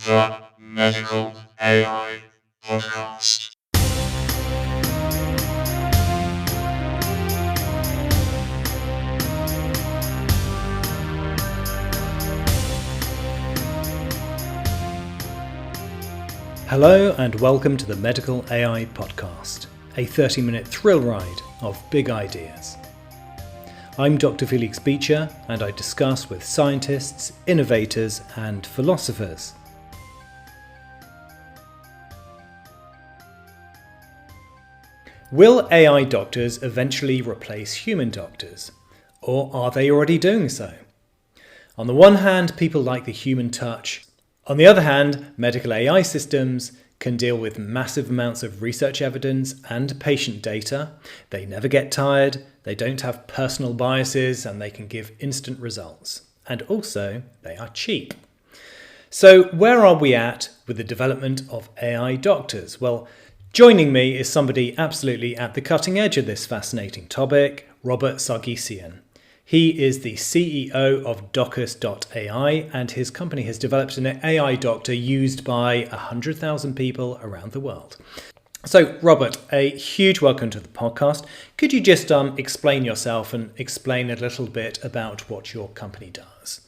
the Medical AI Podcast. Hello and welcome to the Medical AI Podcast, a 30-minute thrill ride of big ideas. I'm Dr. Felix Beecher and I discuss with scientists, innovators and philosophers. Will AI doctors eventually replace human doctors? Or are they already doing so? On the one hand, people like the human touch. On the other hand, medical AI systems can deal with massive amounts of research evidence and patient data. They never get tired, they don't have personal biases, and they can give instant results. And also, they are cheap. So where are we at with the development of AI doctors? Well, joining me is somebody absolutely at the cutting edge of this fascinating topic, Robert Sargsyan. He is the CEO of Docus.ai and his company has developed an AI doctor used by 100,000 people around the world. So, Robert, a huge welcome to the podcast. Could you just explain yourself and explain a little bit about what your company does?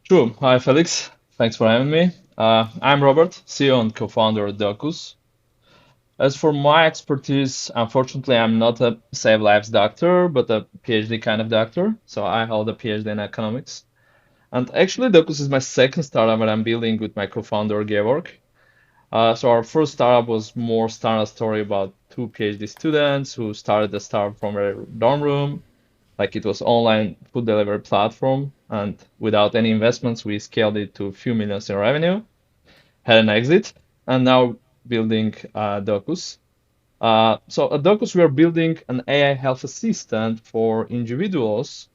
Sure. Hi, Felix. Thanks for having me. I'm Robert, CEO and co-founder of Docus. As for my expertise, unfortunately, I'm not a save lives doctor, but a PhD kind of doctor. So I hold a PhD in economics. And actually, Docus is my second startup that I'm building with my co-founder, Georg. So our first startup was more standard story about two PhD students who started the startup from a dorm room. Like it was online food delivery platform. And without any investments, we scaled it to a few millions in revenue, had an exit, and now building Docus. So at Docus, we are building an AI health assistant for individuals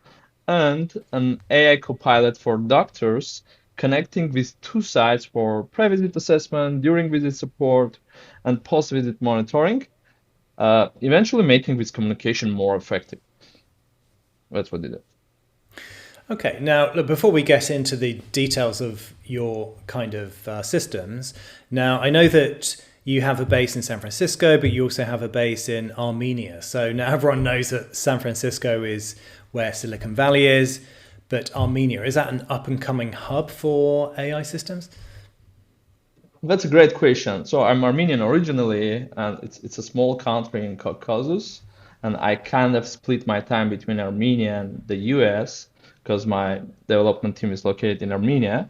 and an AI copilot for doctors, connecting with two sites for pre-visit assessment, during visit support, and post-visit monitoring, eventually making this communication more effective. That's what they do. Okay, now look, before we get into the details of your kind of systems, now I know that you have a base in San Francisco, but you also have a base in Armenia. So now everyone knows that San Francisco is where Silicon Valley is, but Armenia, is that an up and coming hub for AI systems? That's a great question. So I'm Armenian originally, and it's a small country in Caucasus, and I kind of split my time between Armenia and the US because my development team is located in Armenia.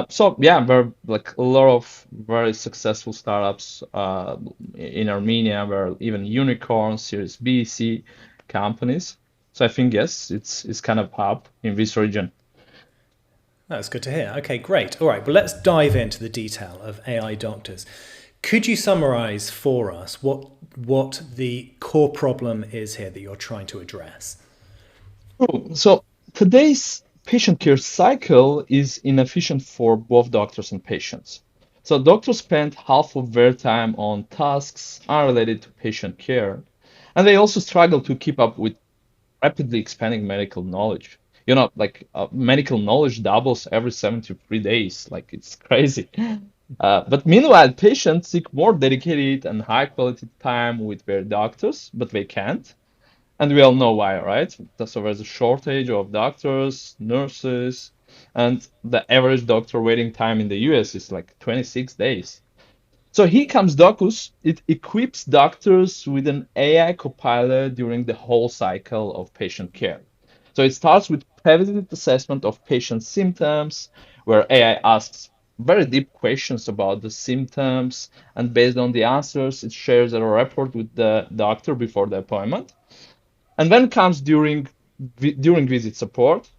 So yeah, there are like a lot of very successful startups in Armenia, where even unicorns, Series B, C companies. So I think yes, it's kind of hub in this region. That's good to hear. Okay, great. All right, well, let's dive into the detail of AI doctors. Could you summarize for us what the core problem is here that you're trying to address? Cool. So today's patient care cycle is inefficient for both doctors and patients. So doctors spend half of their time on tasks unrelated to patient care, and they also struggle to keep up with rapidly expanding medical knowledge. Medical knowledge doubles every 73 days. Like it's crazy. But meanwhile, patients seek more dedicated and high quality time with their doctors, but they can't. And we all know why, right? So there's a shortage of doctors, nurses, and the average doctor waiting time in the US is like 26 days. So here comes Docus. It equips doctors with an AI copilot during the whole cycle of patient care. So it starts with pre-visit assessment of patient symptoms, where AI asks very deep questions about the symptoms, and based on the answers, it shares a report with the doctor before the appointment. And then comes during visit support,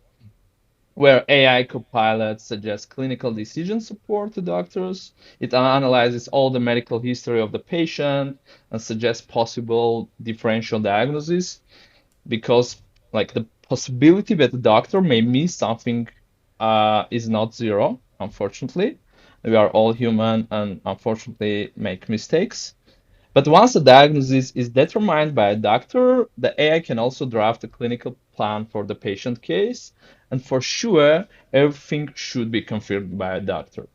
where AI Copilot suggests clinical decision support to doctors. It analyzes all the medical history of the patient and suggests possible differential diagnosis because, like, the possibility that the doctor may miss something is not zero, unfortunately. We are all human and unfortunately make mistakes. But once the diagnosis is determined by a doctor, the AI can also draft a clinical plan for the patient case. And for sure, everything should be confirmed by a doctor.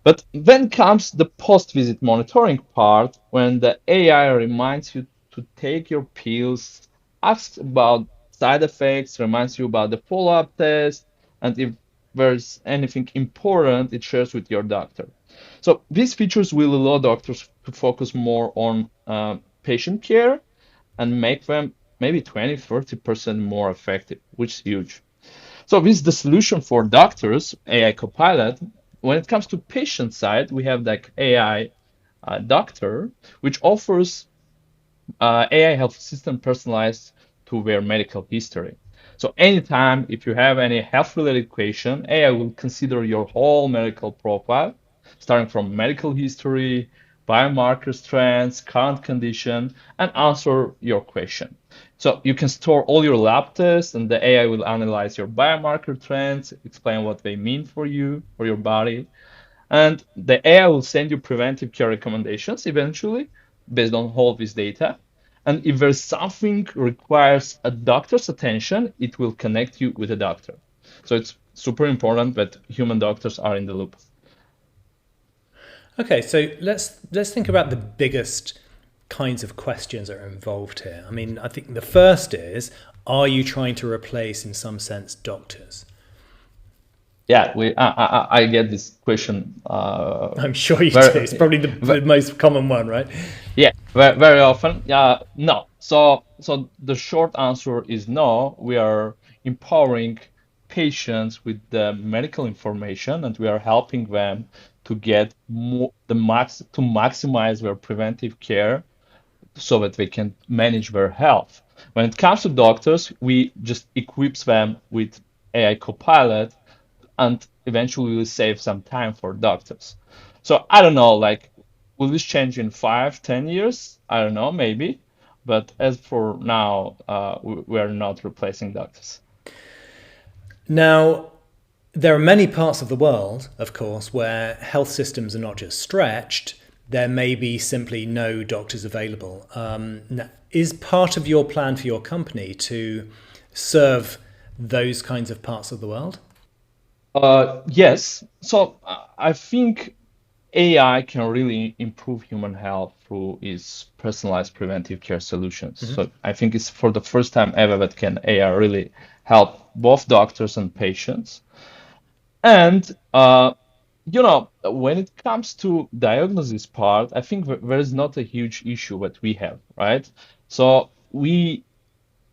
But then comes the post-visit monitoring part when the AI reminds you to take your pills, asks about side effects, reminds you about the follow-up test, and if there's anything important, it shares with your doctor. So these features will allow doctors to focus more on patient care and make them maybe 20-30% more effective, which is huge. So this is the solution for doctors, AI Copilot. When it comes to patient side, we have like AI Doctor, which offers AI health system personalized to their medical history. So anytime if you have any health related question, AI will consider your whole medical profile, starting from medical history, biomarkers, trends, current condition, and answer your question. So you can store all your lab tests, and the AI will analyze your biomarker trends, explain what they mean for you, for your body, and the AI will send you preventive care recommendations eventually based on all this data. And if there's something requires a doctor's attention, it will connect you with a doctor. So it's super important that human doctors are in the loop. Okay, so let's think about the biggest kinds of questions that are involved here. I mean, I think the first is, are you trying to replace, in some sense, doctors? Yeah, I get this question I'm sure you do. It's very, probably the most common one, right? yeah, very often. No. So the short answer is no. We are empowering patients with the medical information, and we are helping them to get more, to maximize their preventive care so that they can manage their health. When it comes to doctors, we just equip them with AI Copilot, and eventually will save some time for doctors. So I don't know, like, will this change in 5, 10 years? I don't know, maybe. But as for now, we are not replacing doctors. Now, there are many parts of the world, of course, where health systems are not just stretched, there may be simply no doctors available. Is part of your plan for your company to serve those kinds of parts of the world? Yes. So I think AI can really improve human health through its personalized preventive care solutions. Mm-hmm. So I think it's for the first time ever that can AI really help both doctors and patients. And when it comes to diagnosis part, I think there is not a huge issue that we have, right? So we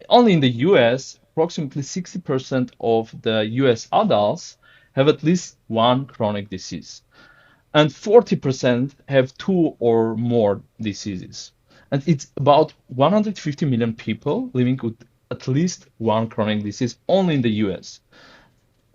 only in the US, approximately 60% of the US adults have at least one chronic disease, and 40% have two or more diseases. And it's about 150 million people living with at least one chronic disease only in the US.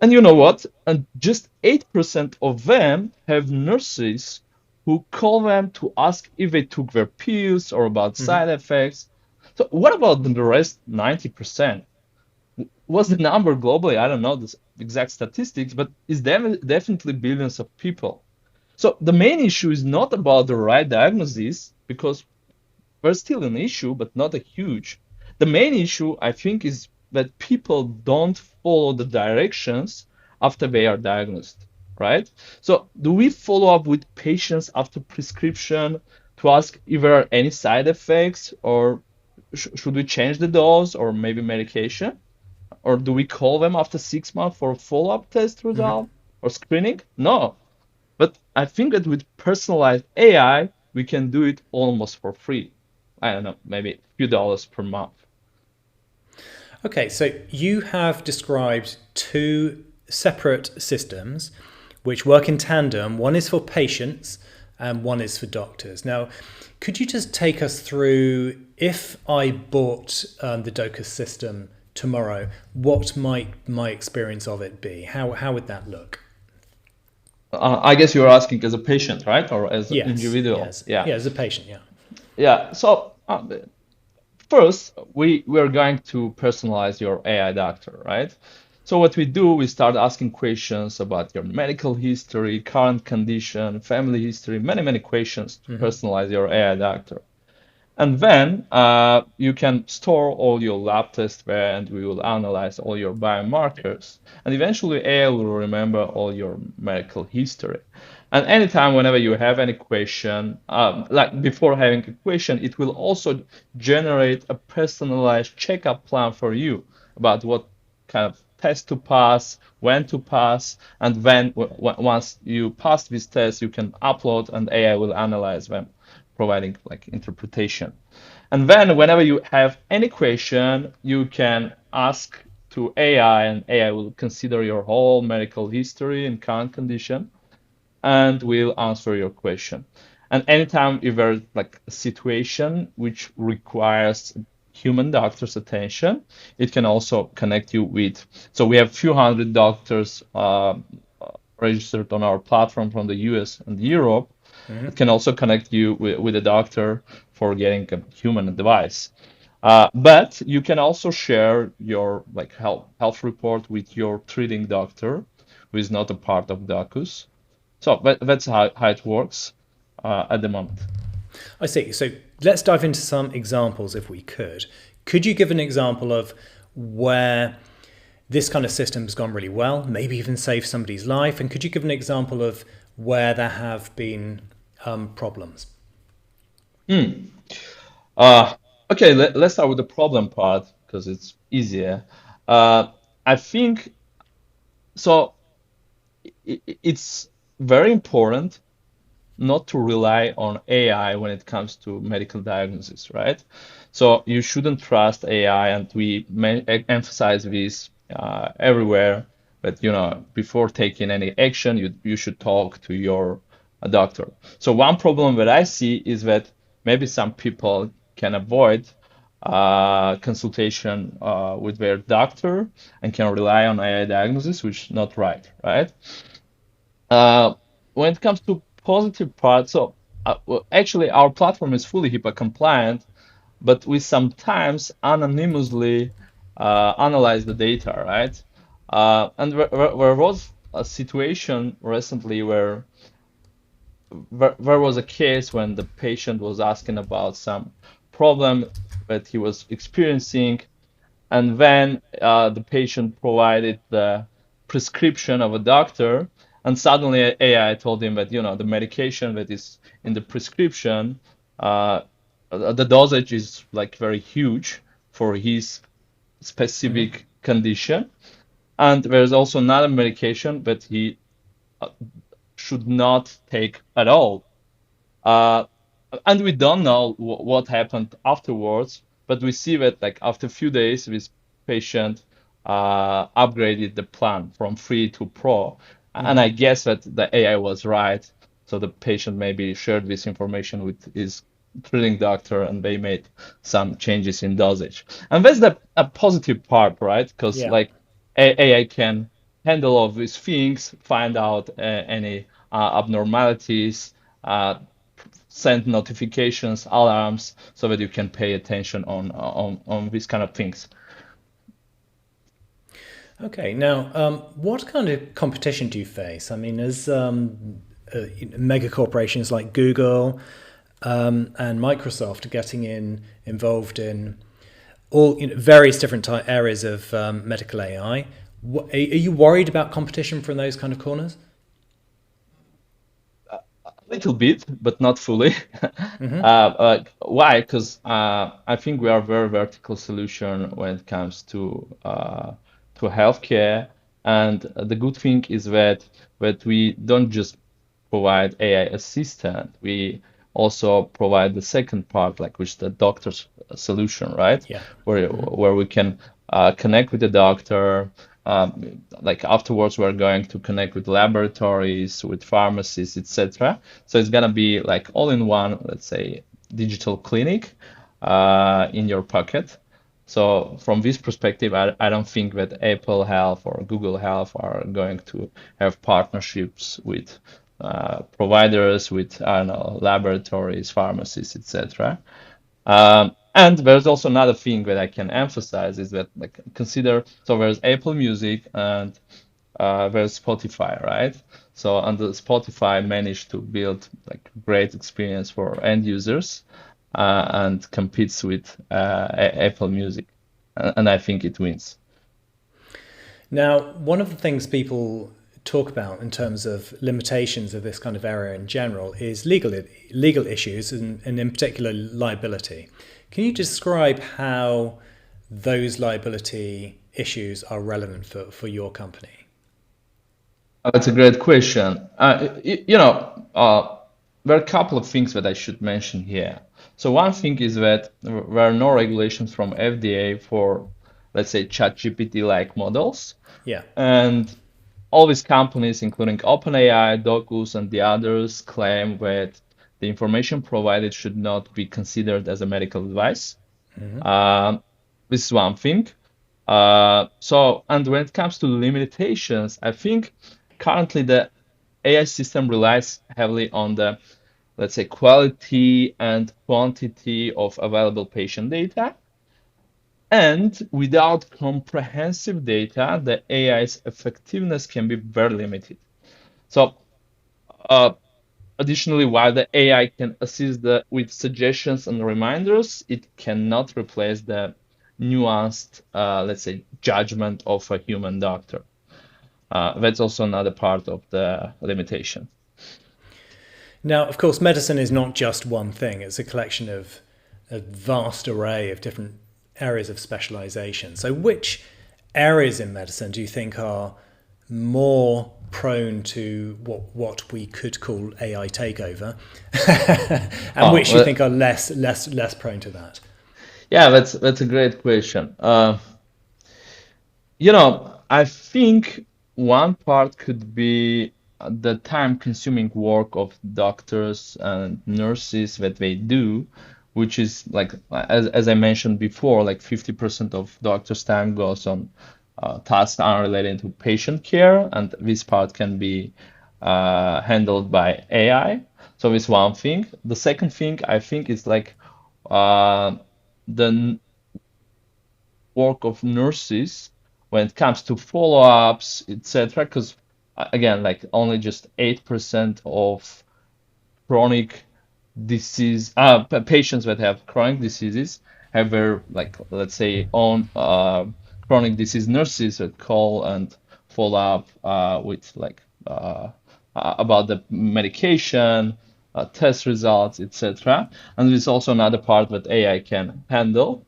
And you know what? And just 8% of them have nurses who call them to ask if they took their pills or about Mm-hmm. side effects. So what about the rest 90%? What's the number globally? I don't know the exact statistics, but it's definitely billions of people. So the main issue is not about the right diagnosis, because there's still an issue, but not a huge. The main issue, I think, is that people don't follow the directions after they are diagnosed, right? So, do we follow up with patients after prescription to ask if there are any side effects, or should we change the dose or maybe medication? Or do we call them after 6 months for a follow-up test Mm-hmm. result or screening? No. But I think that with personalized AI, we can do it almost for free. I don't know, maybe a few dollars per month. Okay, so you have described two separate systems which work in tandem. One is for patients and one is for doctors. Now, could you just take us through, if I bought the Docus system tomorrow, what might my experience of it be? How would that look? I guess you're asking as a patient, right? Or as an Yes, individual? yes. Yeah. Yeah, as a patient, yeah. Yeah. So first, we're going to personalize your AI doctor, right? So what we do, we start asking questions about your medical history, current condition, family history, many questions to Mm-hmm. personalize your AI doctor. And then you can store all your lab tests there, and we will analyze all your biomarkers. And eventually, AI will remember all your medical history. And anytime, whenever you have any question, like before having a question, it will also generate a personalized checkup plan for you about what kind of test to pass, when to pass, and then once you pass this test, you can upload, and AI will analyze them, providing like interpretation. And then whenever you have any question, you can ask to AI, and AI will consider your whole medical history and current condition and will answer your question. And anytime if there's like a situation which requires human doctor's attention, it can also connect you with. So we have few hundred doctors registered on our platform from the US and Europe. It can also connect you with a doctor for getting a human advice. But you can also share your like health report with your treating doctor, who is not a part of Docus. So that's how it works at the moment. I see. So let's dive into some examples if we could. Could you give an example of where this kind of system has gone really well, maybe even saved somebody's life? And could you give an example of where there have been problems? Uh, okay, let's start with the problem part because it's easier. I think so. It's very important not to rely on AI when it comes to medical diagnosis, right? So you shouldn't trust AI, and we emphasize this everywhere. But before taking any action, you should talk to your doctor. So one problem that I see is that maybe some people can avoid consultation with their doctor and can rely on AI diagnosis, which is not right, right? Uh, when it comes to positive parts, so well, actually our platform is fully HIPAA compliant, but we sometimes anonymously analyze the data, right? And there was a situation recently where there was a case when the patient was asking about some problem that he was experiencing, and then the patient provided the prescription of a doctor, and suddenly AI told him that the medication that is in the prescription, uh, the dosage is like very huge for his specific condition, and there's also another medication that he uh, should not take at all. uh, and we don't know what happened afterwards, but we see that like after a few days, this patient upgraded the plan from free to pro, and I guess that the AI was right. So the patient maybe shared this information with his treating doctor, and they made some changes in dosage. And that's the a positive part, right? Because Yeah. like AI can handle all of these things, find out any abnormalities, uh, send notifications, alarms, so that you can pay attention on these kind of things. Okay. Now, what kind of competition do you face? I mean, as mega corporations like Google and Microsoft are getting involved in all various different areas of medical AI. Are you worried about competition from those kind of corners? A little bit, but not fully. Why? Because I think we are a very vertical solution when it comes to healthcare, and the good thing is that we don't just provide AI assistant. We also provide the second part, like which the doctor's solution, right? Yeah. Where we can connect with the doctor. Like afterwards, we're going to connect with laboratories, with pharmacies, etc. So it's gonna be like all in one, let's say, digital clinic in your pocket. So from this perspective, I don't think that Apple Health or Google Health are going to have partnerships with providers, with I don't know, laboratories, pharmacies, etc. And there's also another thing that I can emphasize is that like consider so there's Apple Music and there's Spotify, right? So and the Spotify managed to build like great experience for end users. and competes with Apple Music, and I think it wins. Now, one of the things people talk about in terms of limitations of this kind of area in general is legal issues and in particular liability. Can you describe how those liability issues are relevant for your company? That's a great question. There are a couple of things that I should mention here. So one thing is that there are no regulations from FDA for, let's say, ChatGPT-like models, Yeah. and all these companies, including OpenAI, Docus, and the others, claim that the information provided should not be considered as a medical advice. This is one thing. And when it comes to limitations, I think currently the AI system relies heavily on the, let's say, quality and quantity of available patient data. And without comprehensive data, the AI's effectiveness can be very limited. So, additionally, while the AI can assist with suggestions and reminders, it cannot replace the nuanced, let's say, judgment of a human doctor. That's also another part of the limitation. Now, of course, medicine is not just one thing. It's a collection of a vast array of different areas of specialization. So which areas in medicine do you think are more prone to what we could call AI takeover, and which you think are less prone to that? Yeah, that's a great question. I think one part could be the time-consuming work of doctors and nurses that they do, which is like, as I mentioned before, like 50% of doctors' time goes on tasks unrelated to patient care, and this part can be handled by AI. So it's one thing. The second thing I think is like the work of nurses when it comes to follow-ups, etc. Because again, like only just 8% of chronic disease patients that have chronic diseases have their, like, let's say, own chronic disease nurses that call and follow up with like about the medication, test results, etc. And there's also another part that AI can handle.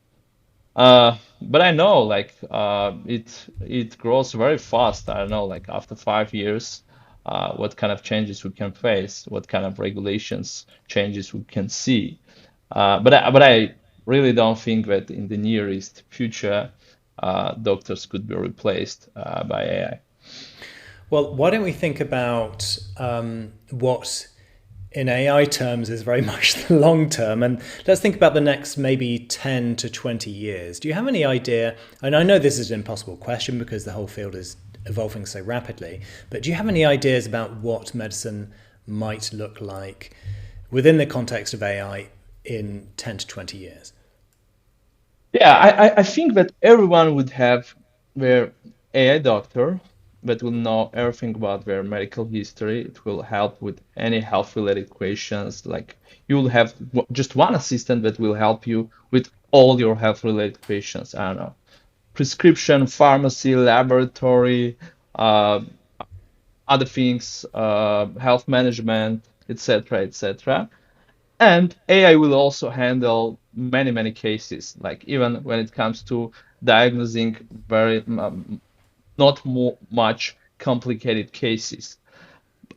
But I know, like, it grows very fast. I don't know, like after 5 years, what kind of changes we can face, what kind of regulations changes we can see. But I really don't think that in the nearest future, doctors could be replaced by AI. Well, why don't we think about what in AI terms is very much the long term, and let's think about the next maybe 10 to 20 years. Do you have any idea? And I know this is an impossible question because the whole field is evolving so rapidly, but do you have any ideas about what medicine might look like within the context of AI in 10 to 20 years? Yeah, I think that everyone would have their AI doctor that will know everything about their medical history. It will help with any health-related questions. Like you will have just one assistant that will help you with all your health-related questions. I don't know, prescription, pharmacy, laboratory, other things, health management, etc., etc. And AI will also handle many, many cases, like even when it comes to diagnosing very not much complicated cases.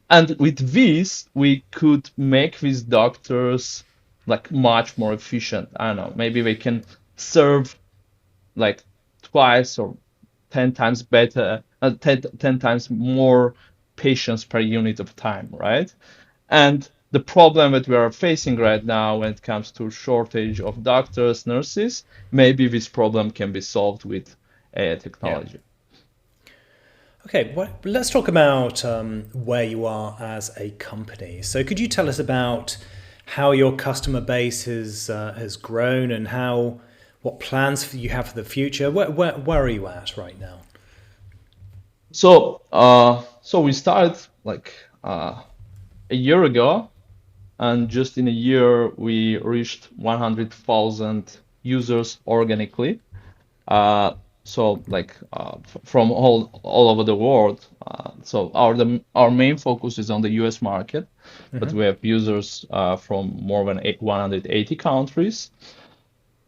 And with this, we could make these doctors like much more efficient. I don't know, maybe they can serve like twice or 10 times better, 10 times more patients per unit of time, right? And the problem that we are facing right now when it comes to shortage of doctors, nurses, maybe this problem can be solved with AI technology. Yeah. Okay, well, let's talk about where you are as a company. So could you tell us about how your customer base has grown and what plans you have for the future? Where are you at right now? So we started like a year ago, and just in a year we reached 100,000 users organically. Uh, so like from all over the world. So our main focus is on the US market, but we have users from more than 180 countries.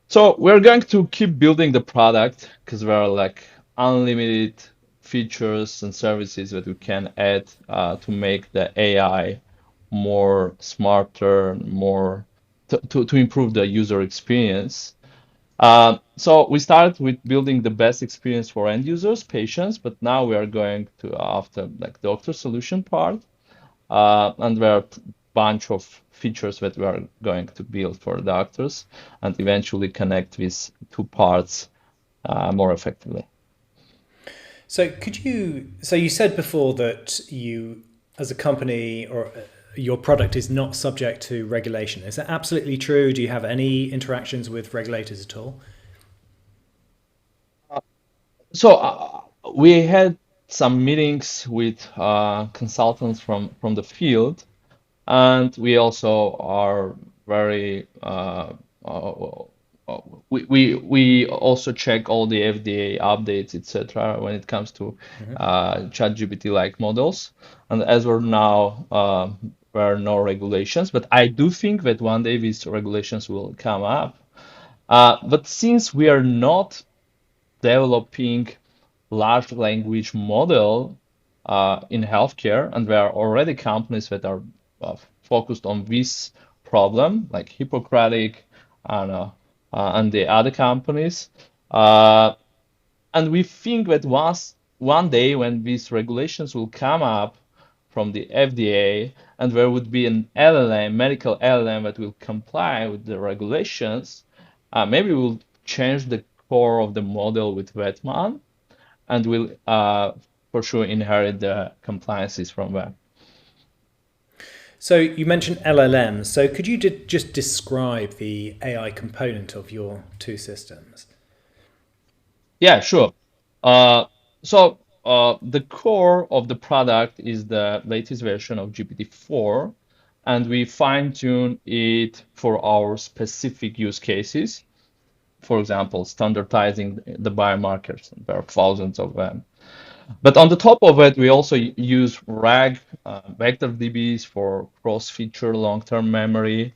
So we're going to keep building the product because there are like unlimited features and services that we can add to make the AI more smarter, more to improve the user experience. So we started with building the best experience for end users, patients, but now we are going to after like doctor solution part, and there are a bunch of features that we are going to build for doctors and eventually connect these two parts more effectively. So you said before that you, as a company, or your product is not subject to regulation. Is that absolutely true? Do you have any interactions with regulators at all? So we had some meetings with consultants from the field, and we also are very we also check all the FDA updates, etc. when it comes to ChatGPT like models. And as we're now, there are no regulations, but I do think that one day these regulations will come up. But since we are not developing large language model in healthcare, and there are already companies that are focused on this problem, like Hippocratic and the other companies. And we think that one day when these regulations will come up from the FDA, and there would be an LLM, medical LLM that will comply with the regulations, maybe we'll change the core of the model with Vetman, and will for sure inherit the compliances from that. So you mentioned LLMs. So could you just describe the AI component of your two systems? Yeah, sure. So the core of the product is the latest version of GPT-4, and we fine-tune it for our specific use cases. For example, standardizing the biomarkers. There are thousands of them. But on the top of it, we also use RAG, vector DBs for cross-feature long-term memory.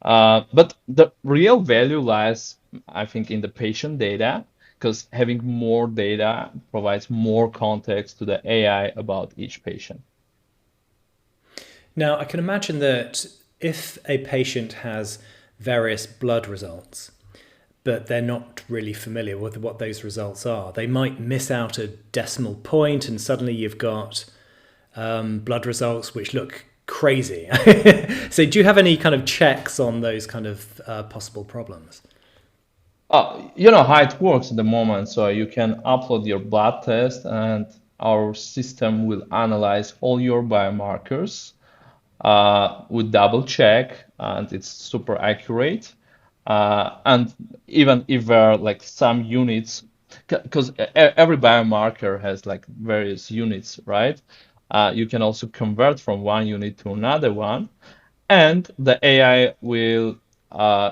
But the real value lies, I think, in the patient data, because having more data provides more context to the AI about each patient. Now, I can imagine that if a patient has various blood results, but they're not really familiar with what those results are, they might miss out a decimal point, and suddenly you've got blood results which look crazy. So do you have any kind of checks on those kind of possible problems? You know how it works at the moment. So you can upload your blood test, and our system will analyze all your biomarkers with double check, and it's super accurate. And even if there are like some units, because every biomarker has like various units, right? You can also convert from one unit to another one, and the AI will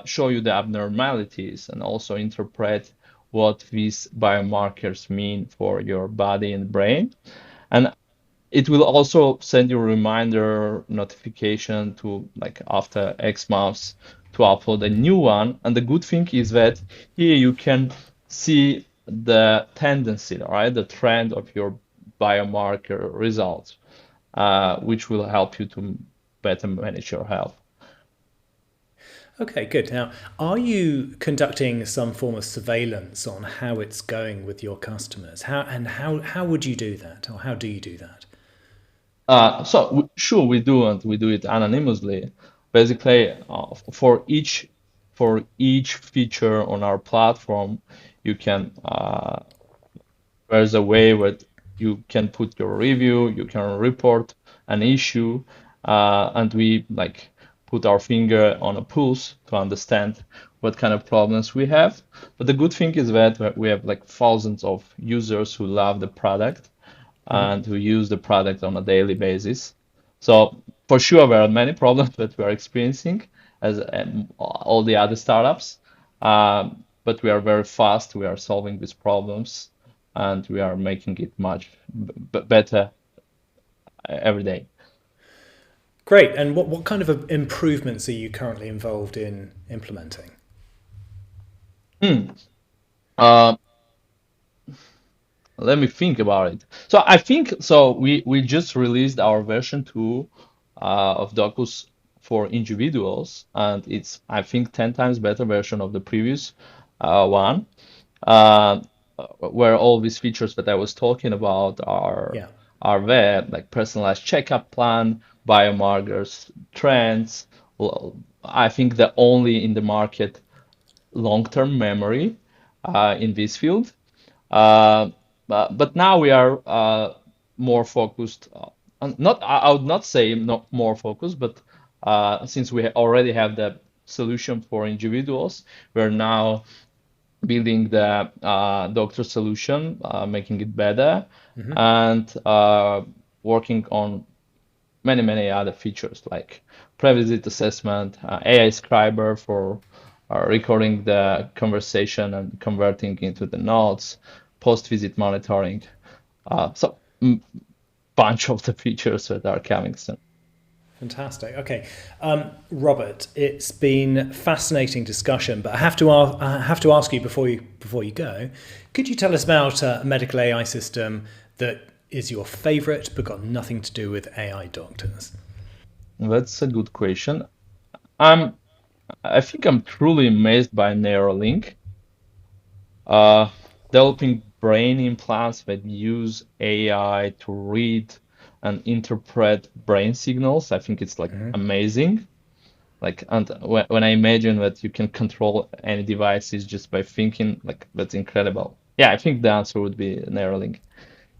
show you the abnormalities and also interpret what these biomarkers mean for your body and brain. And it will also send you a reminder notification to like after X months to upload a new one. And the good thing is that here you can see the tendency, right? The trend of your biomarker results, which will help you to better manage your health. Okay, good. Now, are you conducting some form of surveillance on how it's going with your customers? How would you do that, or how do you do that? Sure, we do, and we do it anonymously. Basically, for each feature on our platform, you can there's a way where you can put your review, you can report an issue, and we like put our finger on a pulse to understand what kind of problems we have. But the good thing is that we have like thousands of users who love the product and who use the product on a daily basis. So for sure, there are many problems that we are experiencing as all the other startups, but we are very fast. We are solving these problems, and we are making it much better every day. Great. And what kind of improvements are you currently involved in implementing? Hmm. Uh, Let me think about it. So I think so. We just released our version 2 of Docus for individuals, and it's I think 10 times better version of the previous one, uh, where all these features that I was talking about Yeah. are there, like personalized checkup plan, biomarkers, trends. Well, I think the only in the market long-term memory in this field. Uh, but now we are more focused not I would not say not more focused, but since we already have the solution for individuals, we're now building the doctor solution, making it better, and working on many other features like pre-visit assessment, AI scriber for recording the conversation and converting into the notes, post-visit monitoring. So bunch of the features that are coming soon. Fantastic. Okay, Robert, it's been fascinating discussion, but I have to ask you before you go. Could you tell us about a medical AI system that is your favourite but got nothing to do with AI doctors? That's a good question. I'm I think I'm truly amazed by Neuralink. Uh, Developing brain implants that use AI to read and interpret brain signals. I think it's like amazing. Like, and when I imagine that you can control any devices just by thinking, like, that's incredible. Yeah, I think the answer would be Neuralink.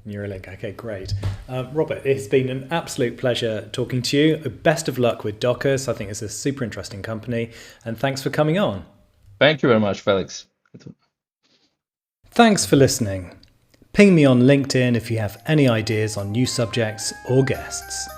Neuralink. Okay, great. Robert, it's been an absolute pleasure talking to you. Best of luck with Docus. I think it's a super interesting company, and thanks for coming on. Thank you very much, Felix. Thanks for listening. Ping me on LinkedIn if you have any ideas on new subjects or guests.